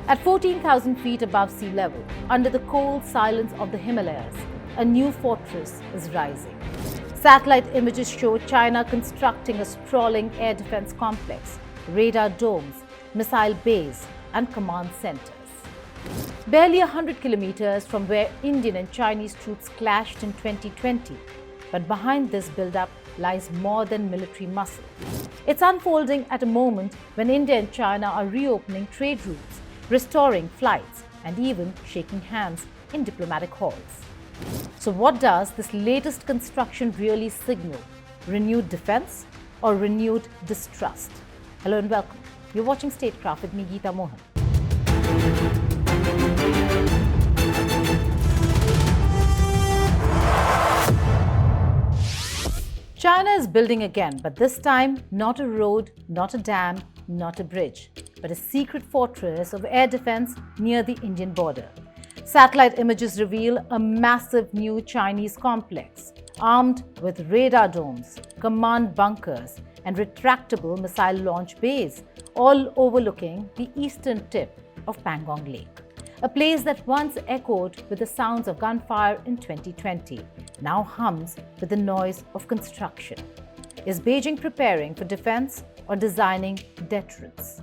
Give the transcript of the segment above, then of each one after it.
At 14,000 feet above sea level, under the cold silence of the Himalayas, a new fortress is rising. Satellite images show China constructing a sprawling air defense complex, radar domes, missile bays, and command centers. Barely 100 kilometers from where Indian and Chinese troops clashed in 2020, but behind this buildup lies more than military muscle. It's unfolding at a moment when India and China are reopening trade routes, restoring flights, and even shaking hands in diplomatic halls. So what does this latest construction really signal? Renewed defense or renewed distrust? Hello and welcome. You're watching Statecraft with me, Geeta Mohan. China is building again, but this time not a road, not a dam, not a bridge, but a secret fortress of air defense near the Indian border. Satellite images reveal a massive new Chinese complex, armed with radar domes, command bunkers, and retractable missile launch bays, all overlooking the eastern tip of Pangong Lake. A place that once echoed with the sounds of gunfire in 2020, now hums with the noise of construction. Is Beijing preparing for defense or designing deterrence?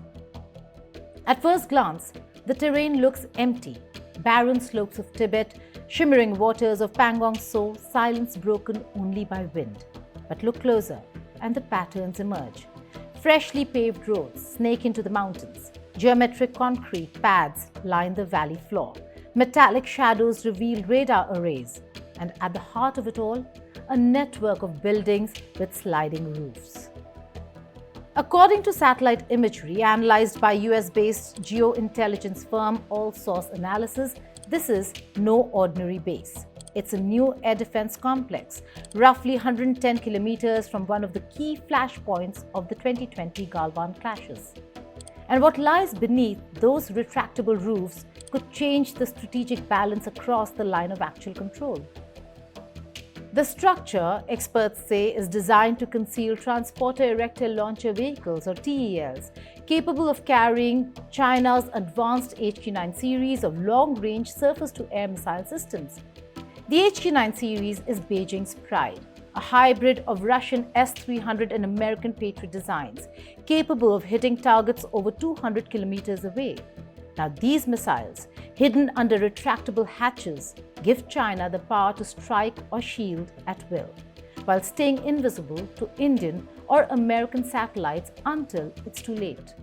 At first glance, the terrain looks empty. Barren slopes of Tibet, shimmering waters of Pangong So, silence broken only by wind. But look closer, and the patterns emerge. Freshly paved roads snake into the mountains. Geometric concrete pads line the valley floor. Metallic shadows reveal radar arrays. And at the heart of it all, a network of buildings with sliding roofs. According to satellite imagery analyzed by US-based geointelligence firm All Source Analysis, this is no ordinary base. It's a new air defense complex, roughly 110 kilometers from one of the key flashpoints of the 2020 Galwan clashes. And what lies beneath those retractable roofs could change the strategic balance across the line of actual control. The structure, experts say, is designed to conceal Transporter Erector Launcher Vehicles or TELs, capable of carrying China's advanced HQ-9 series of long-range surface-to-air missile systems. The HQ-9 series is Beijing's pride, a hybrid of Russian S-300 and American Patriot designs, capable of hitting targets over 200 kilometers away. Now, these missiles, hidden under retractable hatches, give China the power to strike or shield at will, while staying invisible to Indian or American satellites until it's too late.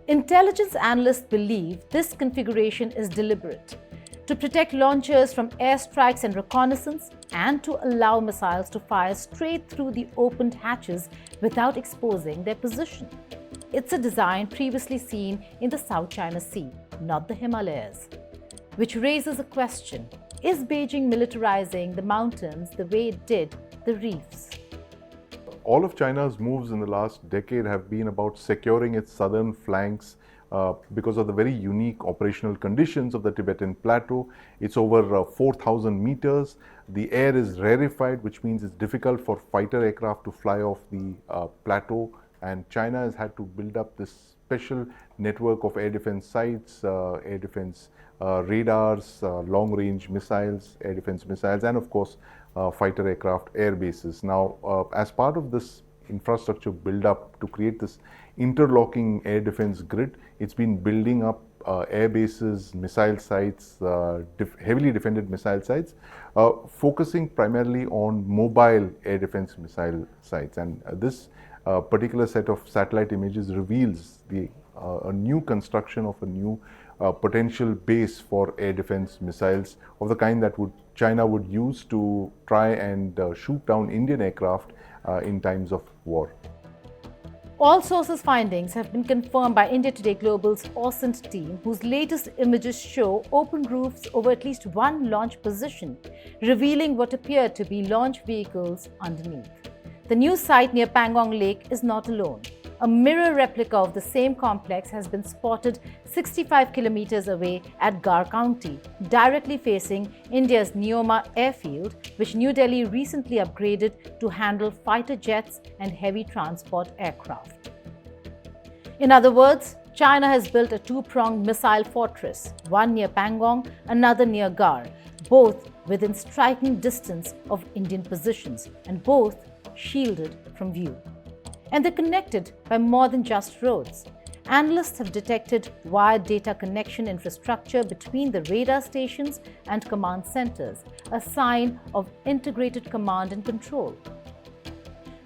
Intelligence analysts believe this configuration is deliberate, to protect launchers from airstrikes and reconnaissance, and to allow missiles to fire straight through the opened hatches without exposing their position. It's a design previously seen in the South China Sea, not the Himalayas, which raises a question: is Beijing militarizing the mountains the way it did the reefs? All of China's moves in the last decade have been about securing its southern flanks because of the very unique operational conditions of the Tibetan plateau. It's over 4,000 meters. The air is rarefied, which means it's difficult for fighter aircraft to fly off the plateau. And China has had to build up this special network of air defense sites, air defense radars, long-range missiles, air defense missiles, and of course, fighter aircraft air bases. Now, as part of this infrastructure build-up to create this interlocking air defense grid, it's been building up air bases, missile sites, heavily defended missile sites, focusing primarily on mobile air defense missile sites. And this particular set of satellite images reveals a new construction of a new potential base for air defense missiles of the kind that China would use to try and shoot down Indian aircraft in times of war. All sources' findings have been confirmed by India Today Global's OSINT team, whose latest images show open roofs over at least one launch position, revealing what appear to be launch vehicles underneath. The new site near Pangong Lake is not alone. A mirror replica of the same complex has been spotted 65 kilometers away at Gar County, directly facing India's Nyoma Airfield, which New Delhi recently upgraded to handle fighter jets and heavy transport aircraft. In other words, China has built a two-pronged missile fortress, one near Pangong, another near Gar, both within striking distance of Indian positions and both shielded from view. And they're connected by more than just roads. Analysts have detected wired data connection infrastructure between the radar stations and command centers, a sign of integrated command and control.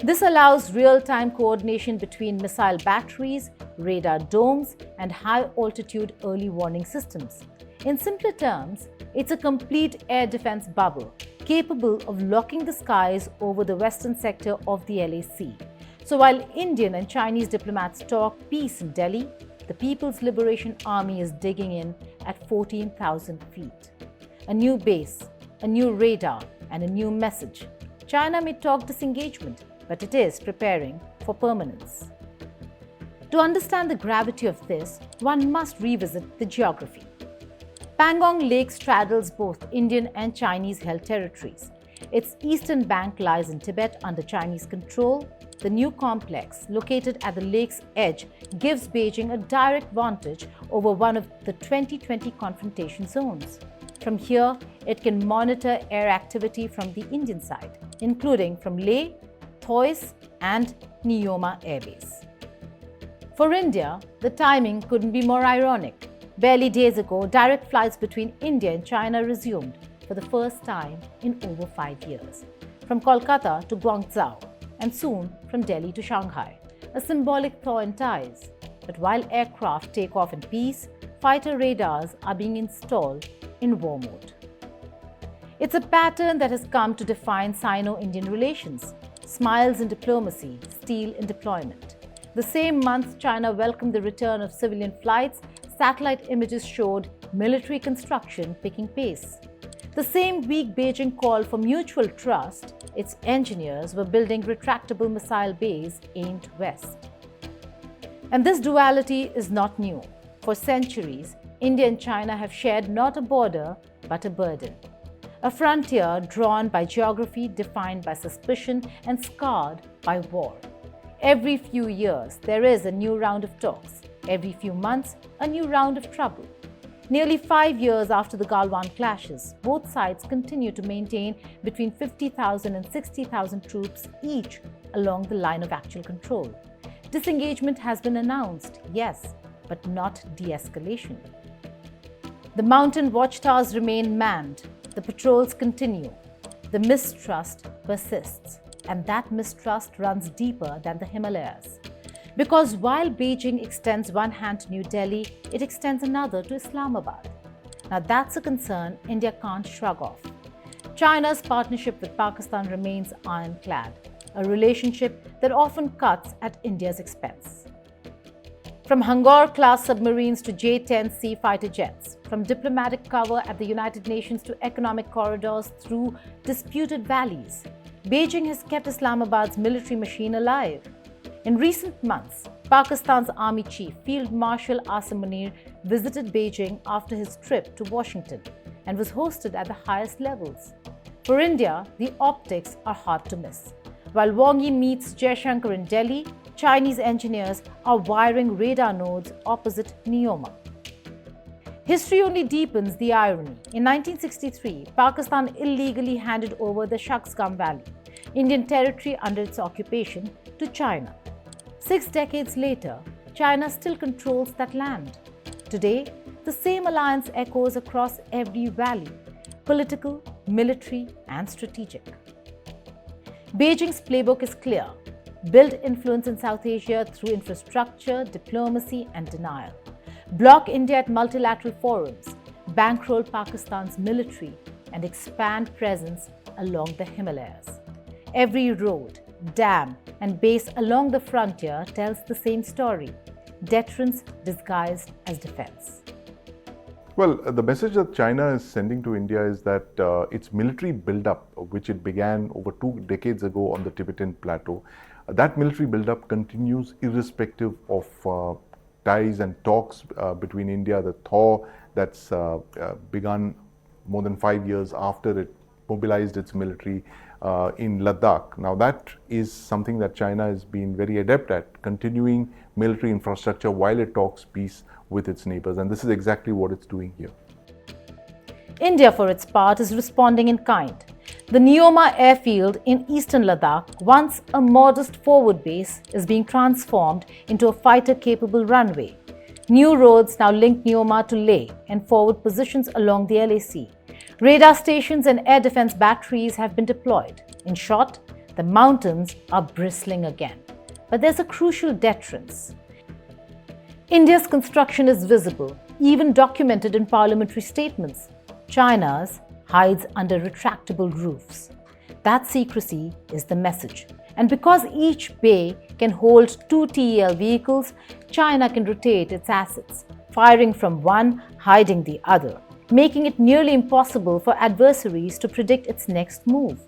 This allows real-time coordination between missile batteries, radar domes, and high-altitude early warning systems. In simpler terms, it's a complete air defense bubble, capable of locking the skies over the western sector of the LAC. So while Indian and Chinese diplomats talk peace in Delhi, the People's Liberation Army is digging in at 14,000 feet. A new base, a new radar, and a new message. China may talk disengagement, but it is preparing for permanence. To understand the gravity of this, one must revisit the geography. Pangong Lake straddles both Indian and Chinese-held territories. Its eastern bank lies in Tibet under Chinese control. The new complex, located at the lake's edge, gives Beijing a direct vantage over one of the 2020 confrontation zones. From here, it can monitor air activity from the Indian side, including from Leh, Thois, and Nyoma airbase. For India, the timing couldn't be more ironic. Barely days ago, direct flights between India and China resumed for the first time in over 5 years, from Kolkata to Guangzhou, and soon from Delhi to Shanghai, a symbolic thaw in ties. But while aircraft take off in peace, fighter radars are being installed in war mode. It's a pattern that has come to define Sino-Indian relations: smiles in diplomacy, steel in deployment. The same month China welcomed the return of civilian flights, satellite images showed military construction picking pace. The same week Beijing called for mutual trust, its engineers were building retractable missile bays aimed west. And this duality is not new. For centuries, India and China have shared not a border, but a burden. A frontier drawn by geography, defined by suspicion, and scarred by war. Every few years, there is a new round of talks. Every few months, a new round of trouble. Nearly 5 years after the Galwan clashes, both sides continue to maintain between 50,000 and 60,000 troops each along the line of actual control. Disengagement has been announced, yes, but not de-escalation. The mountain watchtowers remain manned. The patrols continue. The mistrust persists, and that mistrust runs deeper than the Himalayas. Because while Beijing extends one hand to New Delhi, it extends another to Islamabad. Now that's a concern India can't shrug off. China's partnership with Pakistan remains ironclad, a relationship that often cuts at India's expense. From Hangar-class submarines to J-10C fighter jets, from diplomatic cover at the United Nations to economic corridors through disputed valleys, Beijing has kept Islamabad's military machine alive. In recent months, Pakistan's Army Chief Field Marshal Asim Munir visited Beijing after his trip to Washington and was hosted at the highest levels. For India, the optics are hard to miss. While Wang Yi meets Jaishankar in Delhi, Chinese engineers are wiring radar nodes opposite Nyoma. History only deepens the irony. In 1963, Pakistan illegally handed over the Shaksgam Valley, Indian territory under its occupation, to China. 6 decades later, China still controls that land. Today, the same alliance echoes across every valley: political, military, and strategic. Beijing's playbook is clear: build influence in South Asia through infrastructure, diplomacy, and denial. Block India at multilateral forums, bankroll Pakistan's military, and expand presence along the Himalayas. Every road, dam, and base along the frontier tells the same story: deterrence disguised as defense. Well, the message that China is sending to India is that its military buildup, which it began over 2 decades ago on the Tibetan plateau, that military buildup continues irrespective of ties and talks between India, the thaw that's begun more than 5 years after it mobilized its military in Ladakh. Now that is something that China has been very adept at, continuing military infrastructure while it talks peace with its neighbors, and this is exactly what it's doing here. India, for its part, is responding in kind. The Nyoma Airfield in eastern Ladakh, once a modest forward base, is being transformed into a fighter-capable runway. New roads now link Nyoma to Leh and forward positions along the LAC. Radar stations and air defense batteries have been deployed. In short, the mountains are bristling again. But there's a crucial deterrence. India's construction is visible, even documented in parliamentary statements. China's hides under retractable roofs. That secrecy is the message. And because each bay can hold 2 TEL vehicles, China can rotate its assets, firing from one, hiding the other, making it nearly impossible for adversaries to predict its next move.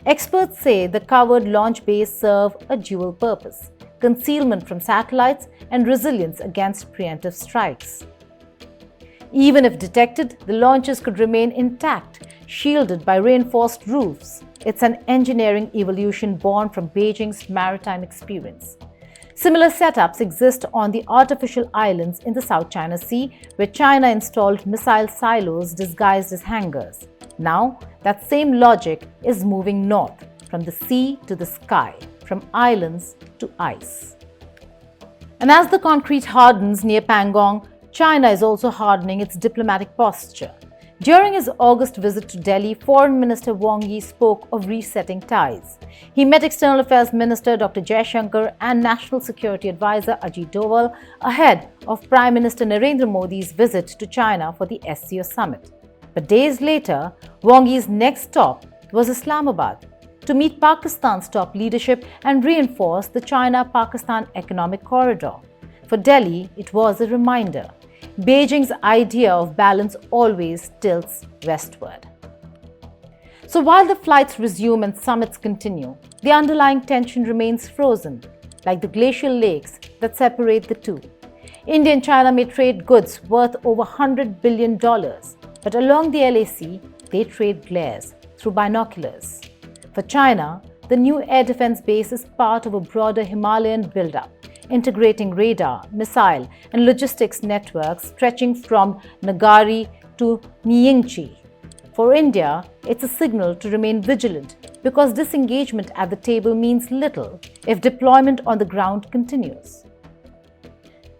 Experts say the covered launch bays serve a dual purpose: concealment from satellites and resilience against preemptive strikes. Even if detected, the launches could remain intact, shielded by reinforced roofs. It's an engineering evolution born from Beijing's maritime experience. Similar setups exist on the artificial islands in the South China Sea, where China installed missile silos disguised as hangars. Now, that same logic is moving north, from the sea to the sky, from islands to ice. And as the concrete hardens near Pangong, China is also hardening its diplomatic posture. During his August visit to Delhi, Foreign Minister Wang Yi spoke of resetting ties. He met External Affairs Minister Dr. Jaishankar and National Security Advisor Ajit Doval ahead of Prime Minister Narendra Modi's visit to China for the SCO summit. But days later, Wang Yi's next stop was Islamabad to meet Pakistan's top leadership and reinforce the China-Pakistan economic corridor. For Delhi, it was a reminder. Beijing's idea of balance always tilts westward. So while the flights resume and summits continue, the underlying tension remains frozen, like the glacial lakes that separate the two. India and China may trade goods worth over $100 billion, but along the LAC, they trade glares through binoculars. For China, the new air defense base is part of a broader Himalayan buildup, integrating radar, missile, and logistics networks stretching from Nagari to Nyingchi. For India, it's a signal to remain vigilant because disengagement at the table means little if deployment on the ground continues.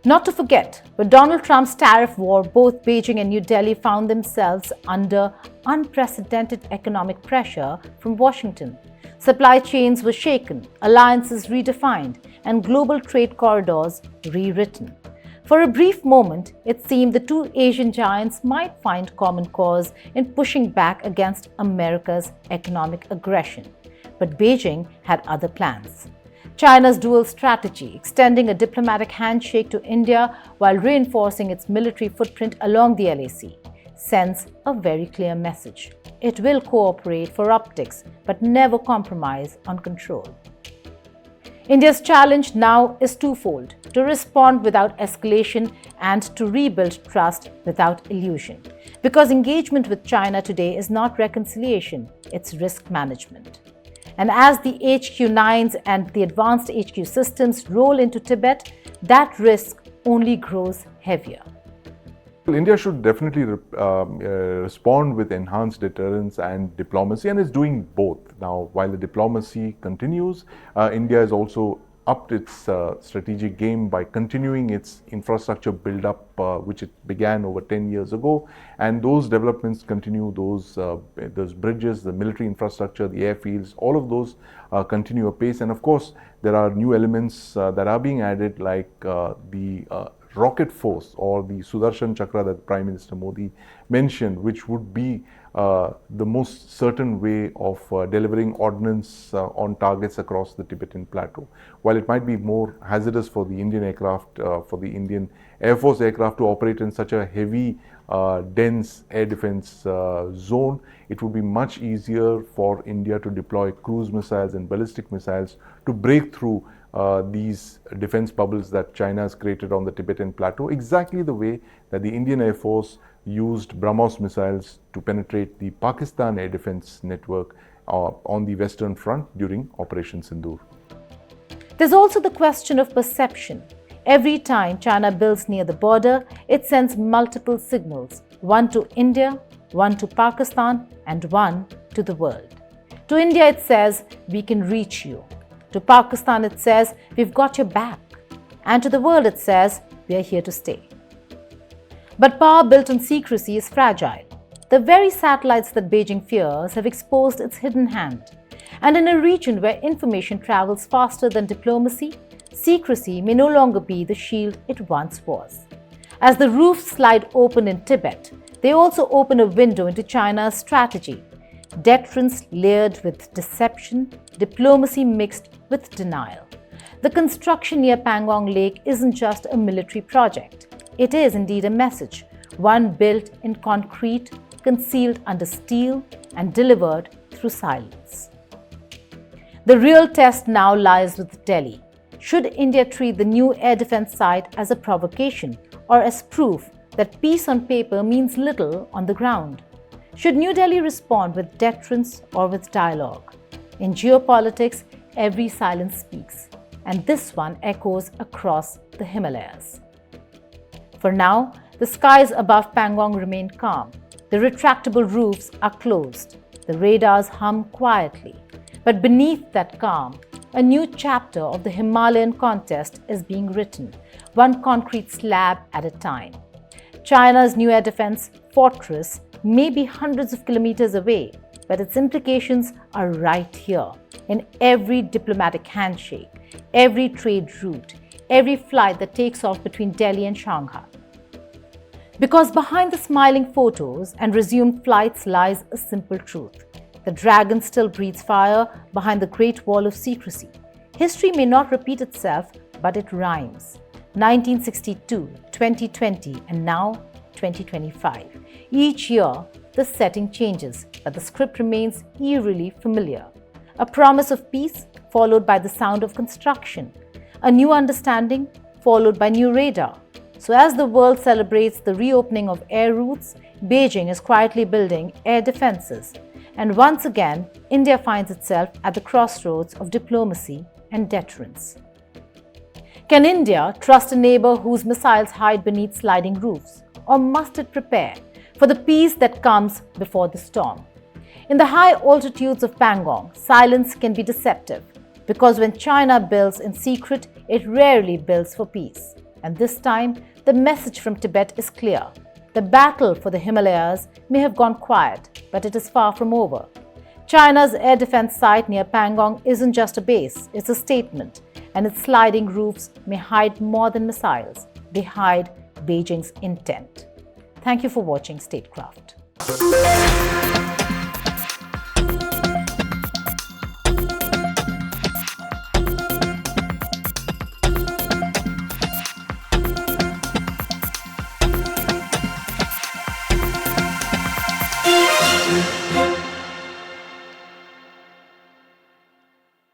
Not to forget, with Donald Trump's tariff war, both Beijing and New Delhi found themselves under unprecedented economic pressure from Washington. Supply chains were shaken, alliances redefined, and global trade corridors rewritten. For a brief moment, it seemed the two Asian giants might find common cause in pushing back against America's economic aggression. But Beijing had other plans. China's dual strategy, extending a diplomatic handshake to India while reinforcing its military footprint along the LAC, sends a very clear message. It will cooperate for optics, but never compromise on control. India's challenge now is twofold: to respond without escalation and to rebuild trust without illusion. Because engagement with China today is not reconciliation, it's risk management. And as the HQ-9s and the advanced HQ systems roll into Tibet, that risk only grows heavier. India should definitely respond with enhanced deterrence and diplomacy, and is doing both. Now, while the diplomacy continues, India has also upped its strategic game by continuing its infrastructure build-up, which it began over 10 years ago. And those developments continue, those bridges, the military infrastructure, the airfields, all of those continue apace. And of course, there are new elements that are being added, like the rocket force, or the Sudarshan Chakra that Prime Minister Modi mentioned, which would be the most certain way of delivering ordnance on targets across the Tibetan plateau. While it might be more hazardous for the Indian aircraft, for the Indian Air Force aircraft to operate in such a heavy, dense air defense zone, it would be much easier for India to deploy cruise missiles and ballistic missiles to break through these defense bubbles that China has created on the Tibetan plateau, exactly the way that the Indian Air Force used BrahMos missiles to penetrate the Pakistan air defense network on the Western Front during Operation Sindoor. There's also the question of perception. Every time China builds near the border, it sends multiple signals, one to India, one to Pakistan, and one to the world. To India, it says, we can reach you. To Pakistan, it says, we've got your back. And to the world, it says, we are here to stay. But power built on secrecy is fragile. The very satellites that Beijing fears have exposed its hidden hand. And in a region where information travels faster than diplomacy, secrecy may no longer be the shield it once was. As the roofs slide open in Tibet, they also open a window into China's strategy. Deterrence layered with deception, diplomacy mixed with denial. The construction near Pangong Lake isn't just a military project. It is indeed a message, one built in concrete, concealed under steel, and delivered through silence. The real test now lies with Delhi. Should India treat the new air defense site as a provocation or as proof that peace on paper means little on the ground? Should New Delhi respond with deterrence or with dialogue? In geopolitics, every silence speaks, and this one echoes across the Himalayas. For now, the skies above Pangong remain calm. The retractable roofs are closed. The radars hum quietly. But beneath that calm, a new chapter of the Himalayan contest is being written, one concrete slab at a time. China's new air defense fortress may be hundreds of kilometers away, but its implications are right here, in every diplomatic handshake, every trade route, every flight that takes off between Delhi and Shanghai. Because behind the smiling photos and resumed flights lies a simple truth. The dragon still breathes fire behind the Great Wall of secrecy. History may not repeat itself, but it rhymes. 1962, 2020, and now 2025. Each year, the setting changes, but the script remains eerily familiar. A promise of peace followed by the sound of construction. A new understanding followed by new radar. So as the world celebrates the reopening of air routes, Beijing is quietly building air defenses. And once again, India finds itself at the crossroads of diplomacy and deterrence. Can India trust a neighbor whose missiles hide beneath sliding roofs? Or must it prepare for the peace that comes before the storm? In the high altitudes of Pangong, silence can be deceptive, because when China builds in secret, it rarely builds for peace. And this time, the message from Tibet is clear. The battle for the Himalayas may have gone quiet, but it is far from over. China's air defense site near Pangong isn't just a base, it's a statement, and its sliding roofs may hide more than missiles. They hide Beijing's intent. Thank you for watching Statecraft.